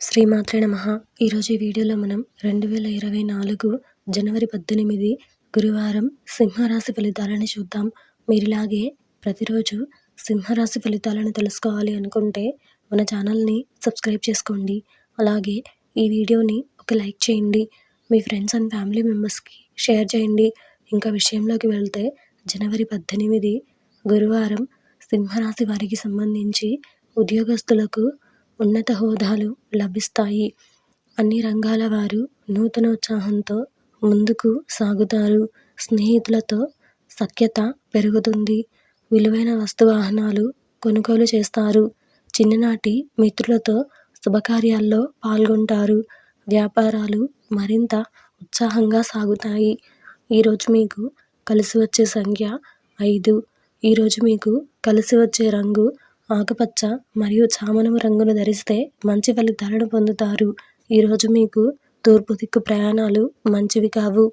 శ్రీమాత్రే నమః. ఈరోజు ఈ వీడియోలో మనం 2024 జనవరి 18 గురువారం సింహరాశి ఫలితాలను చూద్దాం. మీరిలాగే ప్రతిరోజు సింహరాశి ఫలితాలను తెలుసుకోవాలి అనుకుంటే మన ఛానల్ని సబ్స్క్రైబ్ చేసుకోండి. అలాగే ఈ వీడియోని ఒక లైక్ చేయండి. మీ ఫ్రెండ్స్ అండ్ ఫ్యామిలీ మెంబర్స్కి షేర్ చేయండి. ఇంకా విషయంలోకి వెళ్తే జనవరి 18 గురువారం సింహరాశి వారికి సంబంధించి ఉద్యోగస్తులకు ఉన్నత హోదాలు లభిస్తాయి. అన్ని రంగాల వారు నూతనోత్సాహంతో ముందుకు సాగుతారు. స్నేహితులతో సఖ్యత పెరుగుతుంది. విలువైన వస్తువాహనాలు కొనుగోలు చేస్తారు. చిన్ననాటి మిత్రులతో శుభకార్యాల్లో పాల్గొంటారు. వ్యాపారాలు మరింత ఉత్సాహంగా సాగుతాయి. ఈరోజు మీకు కలిసి వచ్చే సంఖ్య 5. ఈరోజు మీకు కలిసి వచ్చే రంగు ఆకుపచ్చ మరియు చామనము రంగును ధరిస్తే మంచి ఫలితాలను పొందుతారు. ఈరోజు మీకు తూర్పు దిక్కు ప్రయాణాలు మంచివి కావు.